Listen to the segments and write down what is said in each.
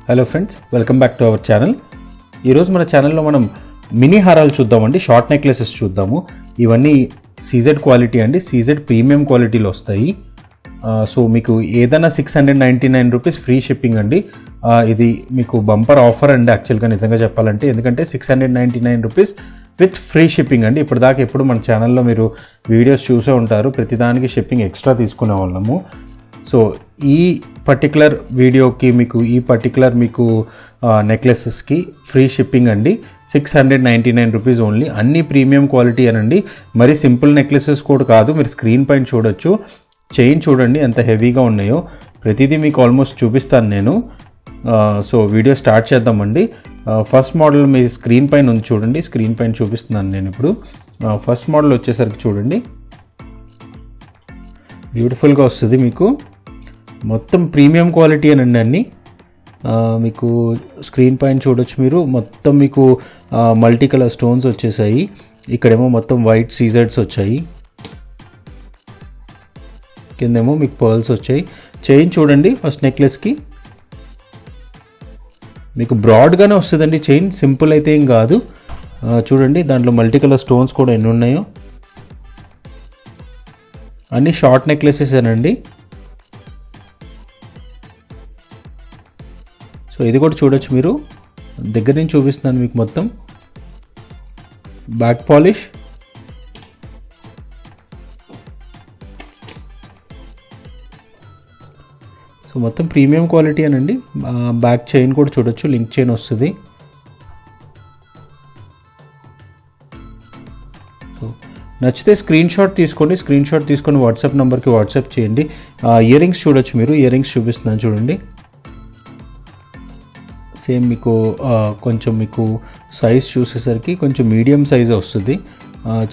Hello friends, welcome back to our channel. ఈరోజు మన ఛానల్లో మనం మినీ హారాలు చూద్దామండి. షార్ట్ నెక్లెసెస్ చూద్దాము. ఇవన్నీ సీజెడ్ క్వాలిటీ అండి, సీజెడ్ ప్రీమియం క్వాలిటీలో వస్తాయి. సో మీకు ఏదైనా 699 రూపీస్ ఫ్రీ షిప్పింగ్ అండి. ఇది మీకు బంపర్ ఆఫర్ అండి యాక్చువల్గా నిజంగా చెప్పాలంటే, ఎందుకంటే 699 రూపీస్ విత్ ఫ్రీ షిప్పింగ్ అండి. ఇప్పుడు దాకా ఎప్పుడు మన ఛానల్లో మీరు వీడియోస్ చూసే ఉంటారు, ప్రతిదానికి షిప్పింగ్ ఎక్స్ట్రా తీసుకునే వాళ్ళము. సో ఈ పర్టికులర్ వీడియోకి మీకు నెక్లెసెస్కి ఫ్రీ షిప్పింగ్ అండి. 699 రూపీస్ ఓన్లీ. అన్ని ప్రీమియం క్వాలిటీ అనండి, మరి సింపుల్ నెక్లెసెస్ కూడా కాదు. మీరు స్క్రీన్ పైన చూడొచ్చు, చైన్ చూడండి ఎంత హెవీగా ఉన్నాయో. ప్రతిదీ మీకు ఆల్మోస్ట్ చూపిస్తాను నేను. సో వీడియో స్టార్ట్ చేద్దామండి. ఫస్ట్ మోడల్ మీ స్క్రీన్ పైన ఉంది చూడండి, స్క్రీన్ పైన చూపిస్తున్నాను నేను ఇప్పుడు. ఫస్ట్ మోడల్ వచ్చేసరికి చూడండి, బ్యూటిఫుల్గా వస్తుంది మీకు. మొత్తం ప్రీమియం క్వాలిటీ అనండి అన్నీ. మీకు స్క్రీన్ పైన చూడొచ్చు మీరు. మొత్తం మీకు మల్టీ కలర్ స్టోన్స్ వచ్చేసాయి. ఇక్కడేమో మొత్తం వైట్ సీజెడ్స్ వచ్చాయి, కిందేమో మీకు పర్ల్స్ వచ్చాయి. చైన్ చూడండి ఫస్ట్ నెక్లెస్కి మీకు బ్రాడ్గానే వస్తుందండి చైన్, సింపుల్ అయితే ఏం కాదు. చూడండి దాంట్లో మల్టీ కలర్ స్టోన్స్ కూడా ఎన్ని ఉన్నాయో. అన్నీ షార్ట్ నెక్లెసెస్ అనండి. సో ఇది కూడా చూడొచ్చు మీరు, దగ్గర నుంచి చూపిస్తున్నాను మీకు. మొత్తం బ్యాక్ పాలిష్, సో మొత్తం ప్రీమియం క్వాలిటీ అనండి. బ్యాక్ చైన్ కూడా చూడొచ్చు, లింక్ చైన్ వస్తుంది. సో నచ్చితే స్క్రీన్ షాట్ తీసుకొని వాట్సాప్ నెంబర్కి వాట్సాప్ చేయండి. ఇయర్ రింగ్స్ చూడొచ్చు మీరు, ఇయర్ రింగ్స్ చూపిస్తున్నాను చూడండి. సేమ్ మీకు కొంచెం మీకు సైజ్ చూసేసరికి కొంచెం మీడియం సైజ్ వస్తుంది.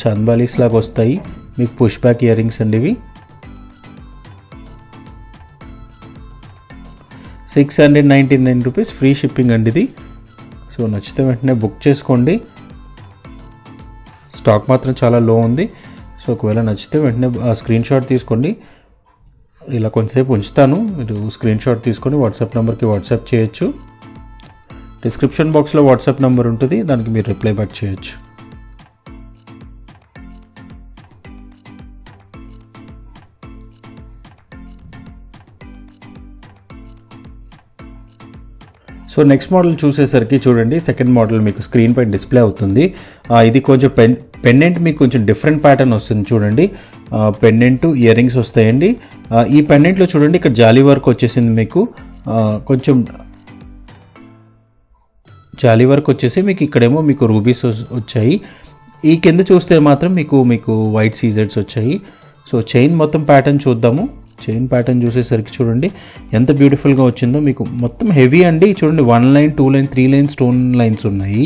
చంద్బాలీస్ లాగా వస్తాయి మీకు. పుష్ బ్యాక్ ఇయర్ రింగ్స్ అండి ఇవి. 699 రూపీస్ ఫ్రీ షిప్పింగ్ అండి ఇది. సో నచ్చితే వెంటనే బుక్ చేసుకోండి. స్టాక్ మాత్రం చాలా లో ఉంది. సో ఒకవేళ నచ్చితే వెంటనే స్క్రీన్ షాట్ తీసుకోండి. ఇలా కొంతసేపు ఉంచుతాను, మీరు స్క్రీన్ షాట్ తీసుకొని వాట్సాప్ నెంబర్కి వాట్సాప్ చేయొచ్చు. డిస్క్రిప్షన్ బాక్స్లో వాట్సాప్ నెంబర్ ఉంటుంది, దానికి మీరు రిప్లై బ్యాక్ చేయొచ్చు. సో నెక్స్ట్ మోడల్ చూసేసరికి చూడండి, సెకండ్ మోడల్ మీకు స్క్రీన్ పైన డిస్ప్లే అవుతుంది. ఇది కొంచెం పెండెంట్ మీకు కొంచెం డిఫరెంట్ ప్యాటర్న్ వస్తుంది చూడండి. పెండెంట్ ఇయర్ రింగ్స్ వస్తాయండి. ఈ పెండెంట్లో చూడండి ఇక్కడ జాలీ వర్క్ వచ్చేసింది మీకు. కొంచెం జాలీ వర్క్ వచ్చేసి మీకు ఇక్కడేమో మీకు రూబీస్ వచ్చాయి. ఈ కింద చూస్తే మాత్రం మీకు వైట్ సీజెడ్స్ వచ్చాయి. సో చైన్ మొత్తం ప్యాటర్న్ చూద్దాము. చైన్ ప్యాటర్న్ చూసేసరికి చూడండి ఎంత బ్యూటిఫుల్గా వచ్చిందో. మీకు మొత్తం హెవీ అండి. చూడండి 1 line 2 line 3 line stone lines ఉన్నాయి.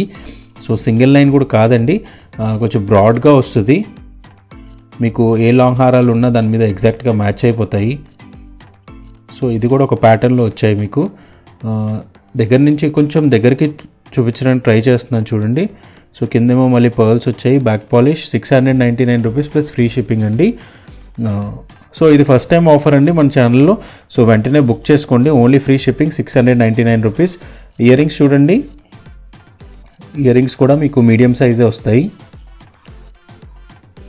సో సింగిల్ లైన్ కూడా కాదండి, కొంచెం బ్రాడ్గా వస్తుంది మీకు. ఏ లాంగ్ హారాలు ఉన్నా దాని మీద ఎగ్జాక్ట్గా మ్యాచ్ అయిపోతాయి. సో ఇది కూడా ఒక ప్యాటర్న్లో వచ్చాయి మీకు. దగ్గర నుంచి కొంచెం దగ్గరికి చూపించడానికి ట్రై చేస్తున్నాను చూడండి. సో కిందేమో మళ్ళీ పర్ల్స్ వచ్చాయి. Back polish 699 rupees plus free shipping అండి. సో ఇది ఫస్ట్ టైం ఆఫర్ అండి మన ఛానల్లో. సో వెంటనే బుక్ చేసుకోండి. Only free shipping 699 rupees. Ear rings చూడండి, ఇయర్ రింగ్స్ కూడా మీకు మీడియం సైజే వస్తాయి.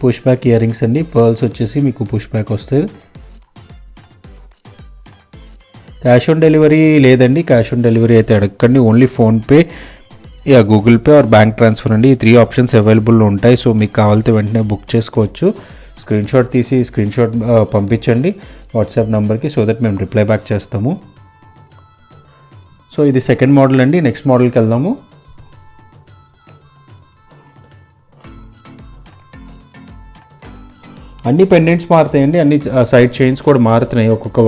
పుష్ బ్యాక్ ఇయర్ రింగ్స్ అండి. పర్ల్స్ వచ్చేసి మీకు పుష్ బ్యాక్ వస్తాయి. క్యాష్ ఆన్ డెలివరీ లేదండి, క్యాష్ ఆన్ డెలివరీ అయితే అడగండి. Only PhonePe, Google pay or bank transfer అండి. ఈ 3 ఆప్షన్స్ అవైలబుల్లో ఉంటాయి. సో మీకు కావాలితే వెంటనే బుక్ చేసుకోవచ్చు. స్క్రీన్ షాట్ తీసి పంపించండి వాట్సాప్ నెంబర్కి, సో దట్ మేము రిప్లై బ్యాక్ చేస్తాము. సో ఇది సెకండ్ మోడల్ అండి. నెక్స్ట్ మోడల్కి వెళ్దాము. అన్ని పెండెంట్స్ మారుతాయండి, అన్ని సైడ్ చైన్స్ కూడా మారుతున్నాయి ఒక్కొక్క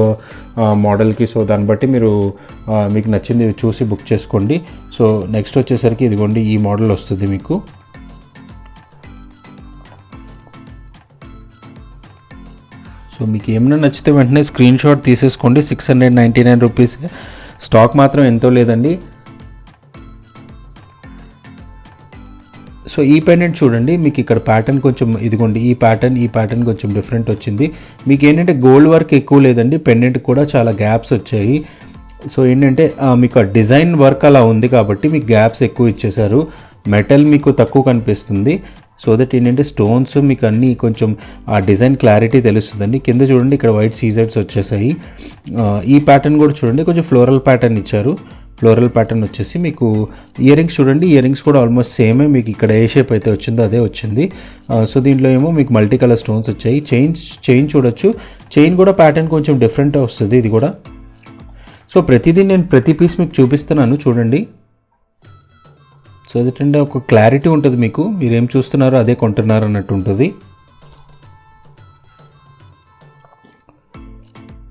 మోడల్కి. సో దాన్ని బట్టి మీరు మీకు నచ్చింది చూసి బుక్ చేసుకోండి. సో నెక్స్ట్ వచ్చేసరికి ఇదిగోండి ఈ మోడల్ వస్తుంది మీకు. సో మీకు ఏమైనా నచ్చితే వెంటనే స్క్రీన్ షాట్ తీసేసుకోండి. 699 రూపీస్. స్టాక్ మాత్రం ఎంతో లేదండి. సో ఈ పెండెంట్ చూడండి, మీకు ఇక్కడ ప్యాటర్న్ కొంచెం ఇదిగోండి, ఈ ప్యాటర్న్ కొంచెం డిఫరెంట్ వచ్చింది. మీకు ఏంటంటే గోల్డ్ వర్క్ ఎక్కువ లేదండి, పెండెంట్ కూడా చాలా గ్యాప్స్ వచ్చాయి. సో ఏంటంటే మీకు ఆ డిజైన్ వర్క్ అలా ఉంది కాబట్టి మీకు గ్యాప్స్ ఎక్కువ ఇచ్చేసారు, మెటల్ మీకు తక్కువ కనిపిస్తుంది. సో దట్ ఏంటంటే స్టోన్స్ మీకు అన్నీ కొంచెం ఆ డిజైన్ క్లారిటీ తెలుస్తుందండి. కింద చూడండి ఇక్కడ వైట్ సీజెడ్స్ వచ్చేసాయి. ఈ ప్యాటర్న్ కూడా చూడండి కొంచెం ఫ్లోరల్ ప్యాటర్న్ ఇచ్చారు. ఫ్లోరల్ ప్యాటర్న్ వచ్చేసి మీకు ఇయర్ రింగ్స్ చూడండి, ఇయర్ రింగ్స్ కూడా ఆల్మోస్ట్ సేమే, మీకు ఇక్కడ ఏ షేప్ అయితే వచ్చిందో అదే వచ్చింది. సో దీంట్లో ఏమో మీకు మల్టీ కలర్ స్టోన్స్ వచ్చాయి. చైన్ చూడొచ్చు, చైన్ కూడా ప్యాటర్న్ కొంచెం డిఫరెంట్ వస్తుంది ఇది కూడా. సో ప్రతిదీ నేను ప్రతి పీస్ మీకు చూపిస్తున్నాను చూడండి. సో అదేంటంటే ఒక క్లారిటీ ఉంటుంది మీకు, మీరు ఏం చూస్తున్నారో అదే కొంటున్నారు అన్నట్టు ఉంటుంది.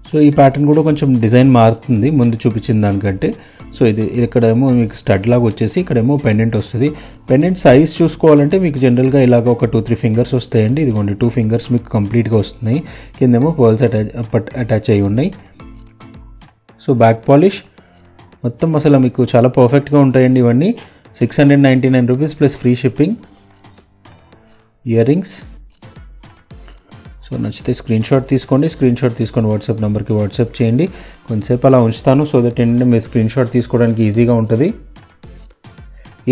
సో ఈ ప్యాటర్న్ కూడా కొంచెం డిజైన్ మారుతుంది ముందు చూపించిన దానికంటే. సో ఇది ఇక్కడేమో మీకు స్టడ్ లాగా వచ్చేసి ఇక్కడేమో పెండెంట్ వస్తుంది. పెండెంట్ సైజ్ చూసుకోవాలంటే మీకు జనరల్గా ఇలాగ ఒక 2-3 ఫింగర్స్ వస్తాయండి. ఇదిగోండి 2 ఫింగర్స్ మీకు కంప్లీట్గా వస్తున్నాయి. కిందేమో పర్ల్స్ అటాచ్ అయ్యి ఉన్నాయి. సో బ్యాక్ పాలిష్ మొత్తం అసలు మీకు చాలా పర్ఫెక్ట్గా ఉంటాయండి ఇవన్నీ. 699 rupees plus free shipping. Ear rings. So నచ్చితే స్క్రీన్ షాట్ తీసుకొని వాట్సాప్ నెంబర్కి వాట్సాప్ చేయండి. కొంతసేపు అలా ఉంచుతాను సో దట్ ఏంటంటే మీరు స్క్రీన్ షాట్ తీసుకోవడానికి ఈజీగా ఉంటుంది.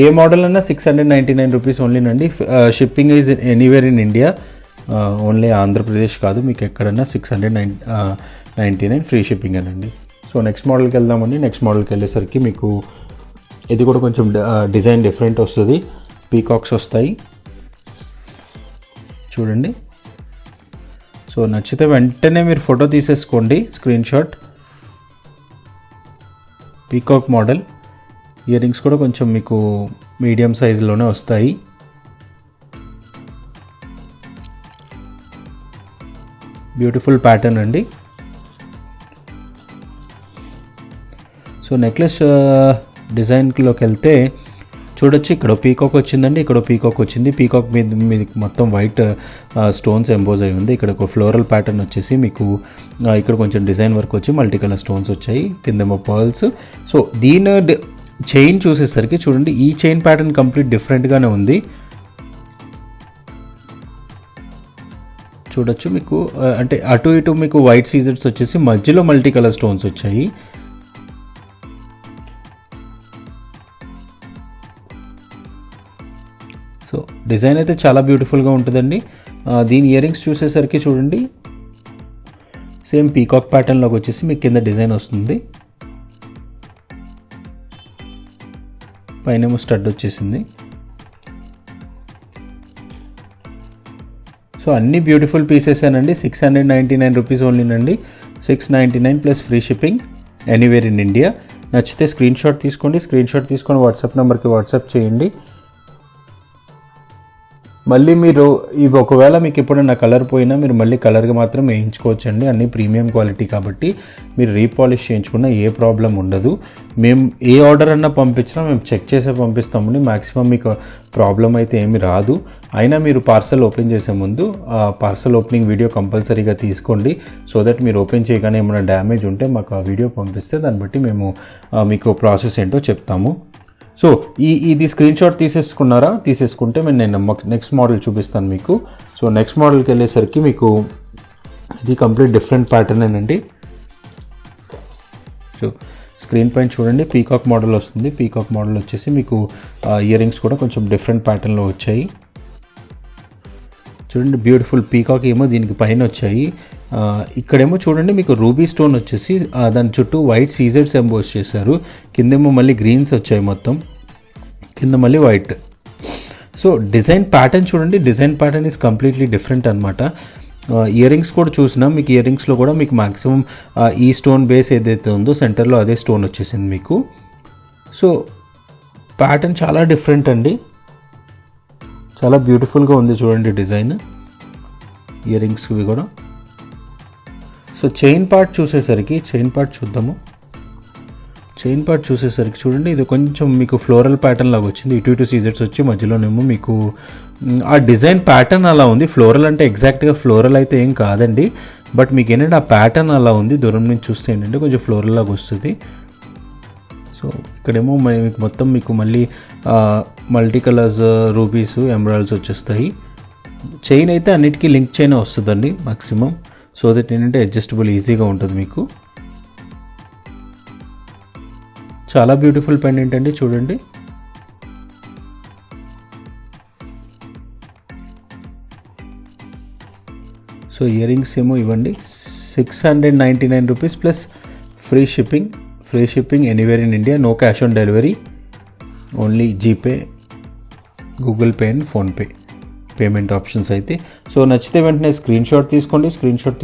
ఏ మోడల్ అన్నా 699 rupees ఓన్లీనండి. Shipping is anywhere in India, only Andhra Pradesh కాదు, మీకు ఎక్కడన్నా 699 ఫ్రీ షిప్పింగ్ అనండి. సో నెక్స్ట్ మోడల్కి వెళ్దామండి. నెక్స్ట్ మోడల్కి వెళ్ళేసరికి మీకు ఇది కూడా కొంచెం డిజైన్ డిఫరెంట్ వస్తుంది. పీకాక్స్ వస్తాయి చూడండి. సో నచ్చితే వెంటనే మీరు ఫోటో తీసేసుకోండి, screen shot. Peacock model. Ear rings కూడా కొంచెం మీకు మీడియం సైజులోనే వస్తాయి. బ్యూటిఫుల్ ప్యాటర్న్ అండి. సో నెక్లెస్ డిజైన్లోకి వెళ్తే చూడొచ్చు, ఇక్కడ పీకాక్ వచ్చిందండి, ఇక్కడ పీకాక్ వచ్చింది. పీకాక్ మీద మొత్తం వైట్ స్టోన్స్ ఎంబోజ్ అయి ఉంది. ఇక్కడ ఒక ఫ్లోరల్ ప్యాటర్న్ వచ్చేసి మీకు ఇక్కడ కొంచెం డిజైన్ వర్క్ వచ్చి మల్టీ కలర్ స్టోన్స్ వచ్చాయి. కిందేమో పర్ల్స్. సో దీని చైన్ చూసేసరికి చూడండి, ఈ చైన్ ప్యాటర్న్ కంప్లీట్ డిఫరెంట్గానే ఉంది. చూడొచ్చు మీకు అంటే అటు ఇటు మీకు వైట్ సీజర్స్ వచ్చేసి మధ్యలో మల్టీ కలర్ స్టోన్స్ వచ్చాయి. సో డిజైన్ అయితే చాలా బ్యూటిఫుల్గా ఉంటుందండి. దీని ఇయర్ రింగ్స్ చూసేసరికి చూడండి, సేమ్ పీకాక్ ప్యాటర్న్లోకి వచ్చేసి మీకు కింద డిజైన్ వస్తుంది. పైనేమో స్టడ్ వచ్చేసింది. సో అన్ని బ్యూటిఫుల్ పీసెసేనండి. 699 రూపీస్ ఓన్లీనండి. 699 plus free shipping anywhere in India. నచ్చితే స్క్రీన్ షాట్ తీసుకొని వాట్సాప్ నెంబర్కి వాట్సాప్ చేయండి. మళ్ళీ మీరు ఇవి ఒకవేళ మీకు ఎప్పుడైనా కలర్ పోయినా మీరు మళ్ళీ కలర్గా మాత్రం వేయించుకోవచ్చండి. అన్నీ ప్రీమియం క్వాలిటీ కాబట్టి మీరు రీపాలిష్ చేయించుకున్నా ఏ ప్రాబ్లం ఉండదు. మేము ఏ ఆర్డర్ అన్నా పంపించినా మేము చెక్ చేసే పంపిస్తామండి. మ్యాక్సిమం మీకు ప్రాబ్లం అయితే ఏమి రాదు. అయినా మీరు పార్సల్ ఓపెన్ చేసే ముందు ఆ పార్సల్ ఓపెనింగ్ వీడియో కంపల్సరీగా తీసుకోండి. సో దట్ మీరు ఓపెన్ చేయగానే ఏమైనా డ్యామేజ్ ఉంటే మాకు ఆ వీడియో పంపిస్తే దాన్ని బట్టి మేము మీకు ప్రాసెస్ ఏంటో చెప్తాము. సో ఇది స్క్రీన్ షాట్ తీసేసుకుంటే నేను నెక్స్ట్ మోడల్ చూపిస్తాను మీకు. సో నెక్స్ట్ మోడల్కి వెళ్ళేసరికి మీకు ఇది కంప్లీట్ డిఫరెంట్ ప్యాటర్న్ అండి. సో స్క్రీన్ పైన చూడండి, పీకాక్ మోడల్ వస్తుంది. పీకాక్ మోడల్ వచ్చేసి మీకు ఇయర్ రింగ్స్ కూడా కొంచెం డిఫరెంట్ ప్యాటర్న్లో వచ్చాయి. చూడండి బ్యూటిఫుల్ పీకాక్ ఏమో దీనికి పైన వచ్చాయి. ఇక్కడేమో చూడండి మీకు రూబీ స్టోన్ వచ్చేసి దాని చుట్టూ వైట్ సీజెడ్స్ ఎంబోస్ చేశారు. కిందేమో మళ్ళీ గ్రీన్స్ వచ్చాయి, మొత్తం కింద మళ్ళీ వైట్. సో డిజైన్ ప్యాటర్న్ చూడండి, design pattern is completely different అనమాట. ఇయర్ రింగ్స్ కూడా చూసినాం, మీకు ఇయర్ రింగ్స్లో కూడా మీకు మ్యాక్సిమం ఈ స్టోన్ బేస్ ఏదైతే ఉందో సెంటర్లో అదే స్టోన్ వచ్చేసింది మీకు. సో ప్యాటర్న్ చాలా డిఫరెంట్ అండి, చాలా బ్యూటిఫుల్గా ఉంది చూడండి డిజైన్. ఇయర్ రింగ్స్వి కూడా. సో చైన్ పార్ట్ చూద్దాము. చైన్ పార్ట్ చూసేసరికి చూడండి, ఇది కొంచెం మీకు ఫ్లోరల్ ప్యాటర్న్ లాగా వచ్చింది. ఇటు సీజర్స్ వచ్చి మధ్యలోనేమో మీకు ఆ డిజైన్ ప్యాటర్న్ అలా ఉంది. ఫ్లోరల్ అంటే ఎగ్జాక్ట్గా ఫ్లోరల్ అయితే ఏం కాదండి, బట్ మీకు ఏంటంటే ఆ ప్యాటర్న్ అలా ఉంది. దూరం నుంచి చూస్తే ఏంటంటే కొంచెం ఫ్లోరల్ లాగా వస్తుంది. సో ఇక్కడేమో మీకు మొత్తం మీకు మళ్ళీ మల్టీ కలర్స్ రూబీస్ ఎమరాల్డ్స్ వచ్చేస్తాయి. చైన్ అయితే అన్నిటికీ లింక్ చైన్ వస్తుందండి మ్యాక్సిమం. సో దట్ ఏంటంటే అడ్జస్టబుల్ ఈజీగా ఉంటుంది మీకు. చాలా బ్యూటిఫుల్ పెండెంట్ అండి, చూడండి. సో ఇయర్ రింగ్స్ ఏమో ఇవ్వండి, 699 rupees plus free shipping anywhere in India, no cash on delivery, only GPay, Google Pay and PhonePe payment options అయితే. సో నచ్చితే వెంటనే స్క్రీన్ షాట్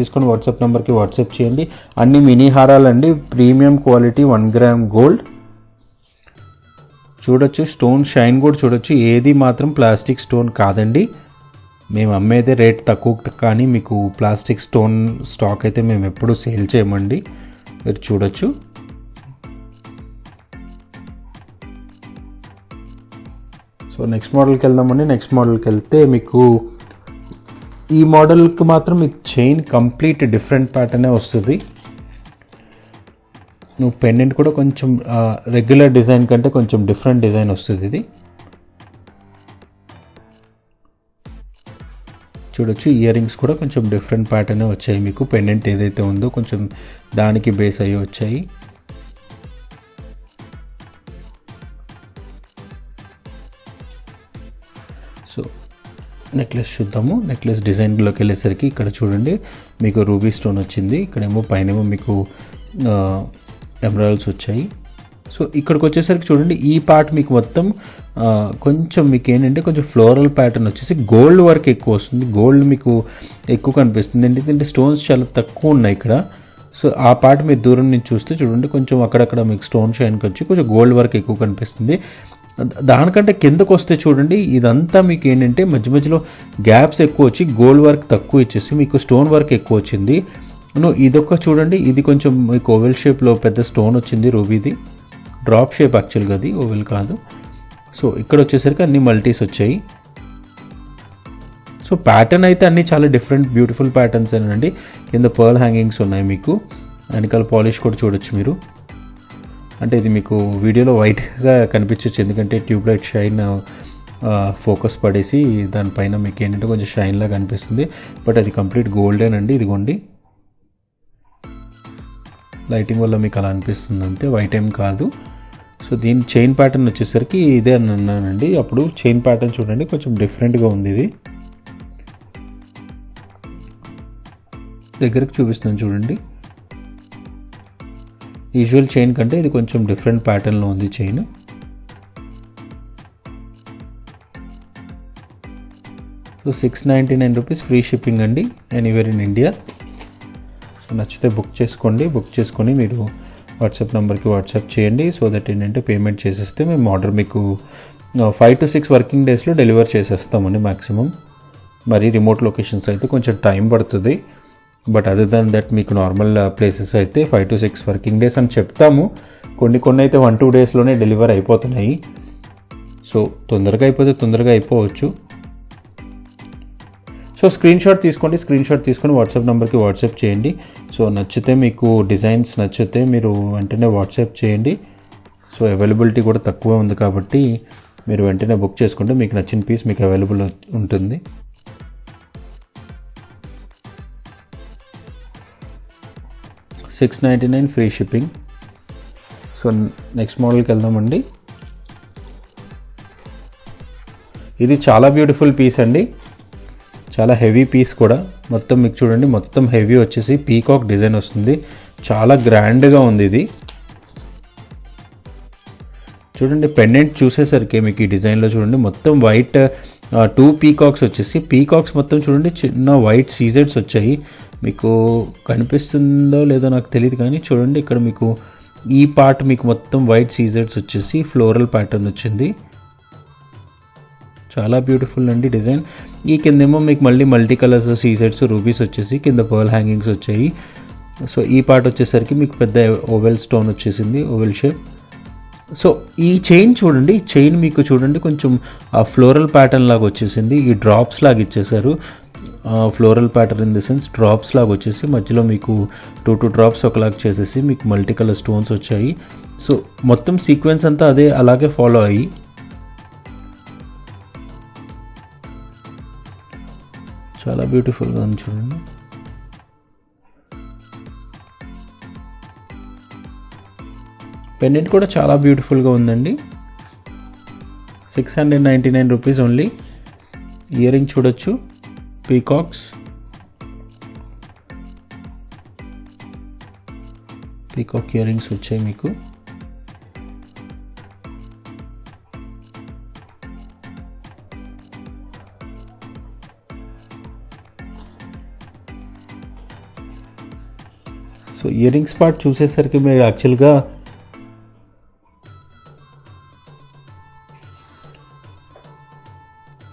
తీసుకొని వాట్సాప్ నెంబర్కి వాట్సాప్ చేయండి. అన్ని మినీ హారాలండి, ప్రీమియం క్వాలిటీ, 1 గ్రామ్ గోల్డ్. చూడొచ్చు, స్టోన్ షైన్ కూడా చూడొచ్చు, ఏది మాత్రం ప్లాస్టిక్ స్టోన్ కాదండి. మేము అమ్మేదే రేట్ తక్కువ, కానీ మీకు ప్లాస్టిక్ స్టోన్ స్టాక్ అయితే మేము ఎప్పుడూ సేల్ చేయమండి, మీరు చూడొచ్చు. సో నెక్స్ట్ మోడల్కి వెళ్దామండి. నెక్స్ట్ మోడల్కి వెళ్తే మీకు ఈ మోడల్కి మాత్రం మీకు చైన్ కంప్లీట్ డిఫరెంట్ ప్యాటర్నే వస్తుంది. నువ్వు పెండెంట్ కూడా కొంచెం రెగ్యులర్ డిజైన్ కంటే కొంచెం డిఫరెంట్ డిజైన్ వస్తుంది. ఇది చూడొచ్చు, ఇయర్ రింగ్స్ కూడా కొంచెం డిఫరెంట్ ప్యాటర్నే వచ్చాయి మీకు. పెండెంట్ ఏదైతే ఉందో కొంచెం దానికి బేస్ అయ్యి వచ్చాయి. సో నెక్లెస్ చూద్దాము. నెక్లెస్ డిజైన్లోకి వెళ్ళేసరికి ఇక్కడ చూడండి, మీకు రూబీ స్టోన్ వచ్చింది, ఇక్కడేమో పైనేమో మీకు ఎమరాల్డ్స్ వచ్చాయి. సో ఇక్కడికి వచ్చేసరికి చూడండి, ఈ పార్ట్ మీకు మొత్తం కొంచెం మీకు ఏంటంటే కొంచెం ఫ్లోరల్ ప్యాటర్న్ వచ్చేసి గోల్డ్ వర్క్ ఎక్కువ వస్తుంది. గోల్డ్ మీకు ఎక్కువ కనిపిస్తుంది, ఎందుకంటే స్టోన్స్ చాలా తక్కువ ఉన్నాయి ఇక్కడ. సో ఆ పార్ట్ మీరు దూరం నుంచి చూస్తే చూడండి, కొంచెం అక్కడక్కడ మీకు స్టోన్ షైన్కి వచ్చి కొంచెం గోల్డ్ వర్క్ ఎక్కువ కనిపిస్తుంది. దానికంటే కిందకు వస్తే చూడండి, ఇదంతా మీకు ఏంటంటే మధ్య మధ్యలో గ్యాప్స్ ఎక్కువ వచ్చి గోల్డ్ వర్క్ తక్కువ ఇచ్చేసి మీకు స్టోన్ వర్క్ ఎక్కువ వచ్చింది. ఇదొక చూడండి, ఇది కొంచెం మీకు ఓవెల్ షేప్లో పెద్ద స్టోన్ వచ్చింది, రూబీది డ్రాప్ షేప్ యాక్చువల్గా, అది ఓవెల్ కాదు. సో ఇక్కడ వచ్చేసరికి అన్ని మల్టీస్ వచ్చాయి. సో ప్యాటర్న్ అయితే అన్నీ చాలా డిఫరెంట్ బ్యూటిఫుల్ ప్యాటర్న్స్ అండి. కింద పర్ల్ హ్యాంగింగ్స్ ఉన్నాయి మీకు, వెనకాల పాలిష్ కూడా చూడొచ్చు మీరు. అంటే ఇది మీకు వీడియోలో వైట్గా కనిపించవచ్చు, ఎందుకంటే ట్యూబ్లైట్ షైన్ ఫోకస్ పడేసి దానిపైన మీకు ఏంటంటే కొంచెం షైన్ లాగా కనిపిస్తుంది, బట్ అది కంప్లీట్ గోల్డెన్ అండి. ఇదిగోండి, లైటింగ్ వల్ల మీకు అలా అనిపిస్తుంది అంతే, వైట్ ఏం కాదు. సో దీని చైన్ ప్యాటర్న్ వచ్చేసరికి ఇదే అని అన్నానండి. అప్పుడు చైన్ ప్యాటర్న్ చూడండి, కొంచెం డిఫరెంట్గా ఉంది. ఇది దగ్గరకు చూపిస్తున్నాను చూడండి, యూజువల్ చైన్ కంటే ఇది కొంచెం డిఫరెంట్ ప్యాటర్న్లో ఉంది chain. So 699 rupees free shipping అండి, ఎనీవేర్ ఇన్ ఇండియా. సో నచ్చితే బుక్ చేసుకొని మీరు వాట్సాప్ నెంబర్కి వాట్సాప్ చేయండి. సో దట్ ఏంటంటే పేమెంట్ చేసేస్తే మేము ఆర్డర్ మీకు 5 to 6 వర్కింగ్ డేస్లో డెలివర్ చేసేస్తామండి మ్యాక్సిమం. మరి రిమోట్ లొకేషన్స్ అయితే కొంచెం టైం పడుతుంది, బట్ అదర్ దాన్ దట్ మీకు నార్మల్ ప్లేసెస్ అయితే 5 to 6 వర్కింగ్ డేస్ అని చెప్తాము. కొన్ని అయితే 1-2 డేస్లోనే డెలివర్ అయిపోతున్నాయి. సో తొందరగా అయిపోవచ్చు. సో స్క్రీన్ షాట్ తీసుకొని వాట్సాప్ నెంబర్కి వాట్సాప్ చేయండి. సో నచ్చితే మీకు డిజైన్స్ నచ్చితే మీరు వెంటనే వాట్సాప్ చేయండి. సో అవైలబిలిటీ కూడా తక్కువ ఉంది కాబట్టి మీరు వెంటనే బుక్ చేసుకుంటే మీకు నచ్చిన పీస్ మీకు అవైలబుల్ ఉంటుంది. $699 ఫ్రీ షిప్పింగ్. సో నెక్స్ట్ మోడల్కి వెళ్దామండి. ఇది చాలా బ్యూటిఫుల్ పీస్ అండి, చాలా హెవీ పీస్ కూడా. మొత్తం మీకు చూడండి, మొత్తం హెవీ వచ్చేసి పీకాక్ డిజైన్ వస్తుంది, చాలా గ్రాండ్గా ఉంది ఇది. చూడండి పెండెంట్ చూసేసరికి మీకు ఈ డిజైన్లో చూడండి మొత్తం వైట్ 2 పీకాక్స్ వచ్చేసి, పీకాక్స్ మొత్తం చూడండి చిన్న వైట్ సీజెడ్స్ వచ్చాయి. మీకు కనిపిస్తుందో లేదో నాకు తెలియదు, కానీ చూడండి ఇక్కడ మీకు ఈ పార్ట్ మీకు మొత్తం వైట్ సీజెడ్స్ వచ్చేసి ఫ్లోరల్ ప్యాటర్న్ వచ్చింది, చాలా బ్యూటిఫుల్ అండి డిజైన్. ఈ కిందేమో మీకు మళ్ళీ మల్టీ కలర్స్ సీజెడ్స్ రూబీస్ వచ్చేసి కింద పర్ల్ హ్యాంగింగ్స్ వచ్చాయి. సో ఈ పార్ట్ వచ్చేసరికి మీకు పెద్ద ఓవెల్ స్టోన్ వచ్చేసింది, ఓవెల్ షేప్. సో ఈ చైన్ చూడండి, చైన్ మీకు చూడండి కొంచెం ఫ్లోరల్ ప్యాటర్న్ లాగా వచ్చేసింది, ఈ డ్రాప్స్ లాగా ఇచ్చేసారు. Floral pattern in the sense drops లాగా వచ్చేసి మధ్యలో మీకు 2 డ్రాప్స్ ఒకలాగా చేసేసి మీకు మల్టీ కలర్ స్టోన్స్ వచ్చాయి. సో మొత్తం సీక్వెన్స్ అంతా అదే అలాగే ఫాలో అయ్యి చాలా బ్యూటిఫుల్గా ఉంది చూడండి. పెండెంట్ కూడా చాలా బ్యూటిఫుల్గా ఉందండి. 699 రూపీస్ ఓన్లీ. ఇయర్ రింగ్ చూడొచ్చు, పీకాక్ ఇయర్ రింగ్స్ వచ్చాయి మీకు. సో ఇయర్ రింగ్స్ పార్ట్ చూసేసరికి మీరు యాక్చువల్గా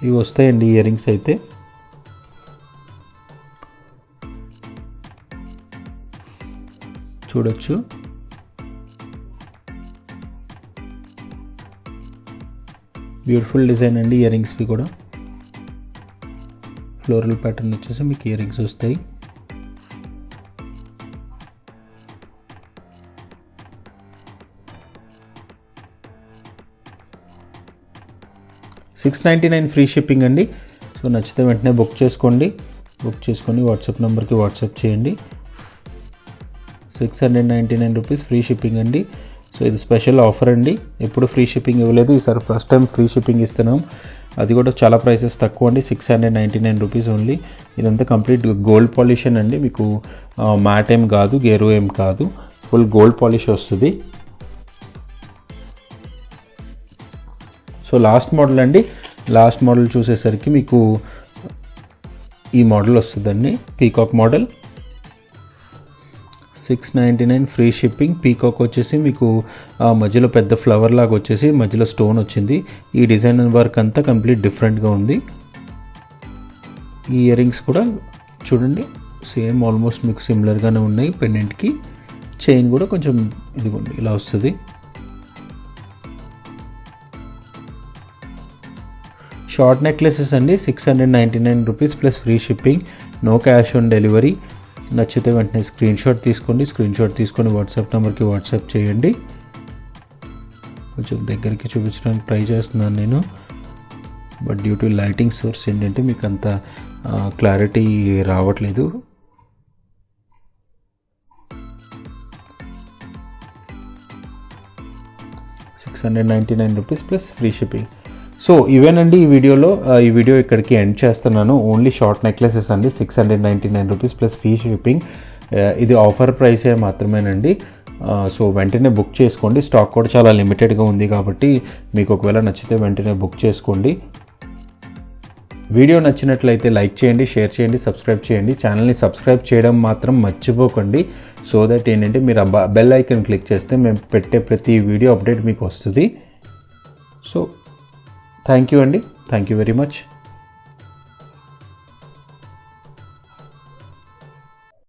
ఇవి వస్తాయండి ఇయర్ రింగ్స్ అయితే. చూడొచ్చు, బ్యూటిఫుల్ డిజైన్ అండి ఇయర్ రింగ్స్వి కూడా. ఫ్లోరల్ ప్యాటర్న్ వచ్చేసి మీకు ఇయర్ రింగ్స్ వస్తాయి. $699 ఫ్రీ షిప్పింగ్ అండి. సో నచ్చితే వెంటనే బుక్ చేసుకొని వాట్సాప్ నెంబర్కి వాట్సాప్ చేయండి. 699 రూపీస్ ఫ్రీ షిప్పింగ్ అండి. సో ఇది స్పెషల్ ఆఫర్ అండి, ఎప్పుడు ఫ్రీ షిప్పింగ్ ఇవ్వలేదు, ఈసారి ఫస్ట్ టైం ఫ్రీ షిప్పింగ్ ఇస్తున్నాం. అది కూడా చాలా ప్రైసెస్ తక్కువ అండి, 699 రూపీస్ ఓన్లీ. ఇదంతా కంప్లీట్ గోల్డ్ పాలిషన్ అండి, మీకు మ్యాట్ ఏం కాదు, గేరు ఏం కాదు, ఫుల్ గోల్డ్ పాలిష్ వస్తుంది. సో లాస్ట్ మోడల్ అండి, లాస్ట్ మోడల్ చూసేసరికి మీకు ఈ మోడల్ వస్తుందండి, peacock model. 699 free shipping. Peacock వచ్చేసి మీకు మధ్యలో పెద్ద ఫ్లవర్ లాగా వచ్చేసి మధ్యలో స్టోన్ వచ్చింది. ఈ డిజైన్ వర్క్ అంతా కంప్లీట్ డిఫరెంట్గా ఉంది. ఈ ఇయర్ రింగ్స్ కూడా చూడండి సేమ్ ఆల్మోస్ట్ మీకు సిమిలర్గానే ఉన్నాయి. పెండెంట్కి చైన్ కూడా కొంచెం ఇదిగోండి ఇలా వస్తుంది. షార్ట్ నెక్లెసెస్ అండి, 699 rupees plus free shipping, no cash on delivery. నచ్చితే వెంటనే స్క్రీన్ షాట్ తీసుకొని వాట్సాప్ నెంబర్కి వాట్సాప్ చేయండి. కొంచెం దగ్గరికి చూపించడానికి ట్రై చేస్తున్నాను నేను, but due to lighting source ఏంటంటే మీకు అంత క్లారిటీ రావట్లేదు. ₹699 ప్లస్ ఫ్రీ షిప్పింగ్. సో ఇవేనండి ఈ వీడియో ఇక్కడికి ఎండ్ చేస్తున్నాను. ఓన్లీ షార్ట్ నెక్లెసెస్ అండి, 699 రూపీస్ ప్లస్ ఫ్రీ షిప్పింగ్. ఇది ఆఫర్ ప్రైసే మాత్రమేనండి. సో వెంటనే బుక్ చేసుకోండి, స్టాక్ కూడా చాలా లిమిటెడ్గా ఉంది కాబట్టి మీకు ఒకవేళ నచ్చితే వెంటనే బుక్ చేసుకోండి. వీడియో నచ్చినట్లయితే లైక్ చేయండి, షేర్ చేయండి, సబ్స్క్రైబ్ చేయండి. ఛానల్ని సబ్స్క్రైబ్ చేయడం మాత్రం మర్చిపోకండి. సో దట్ ఏంటంటే మీరు ఆ బెల్ ఐకాన్ క్లిక్ చేస్తే మేము పెట్టే ప్రతి వీడియో అప్డేట్ మీకు వస్తుంది. సో థ్యాంక్ యూ అండి, థ్యాంక్ యూ వెరీ మచ్.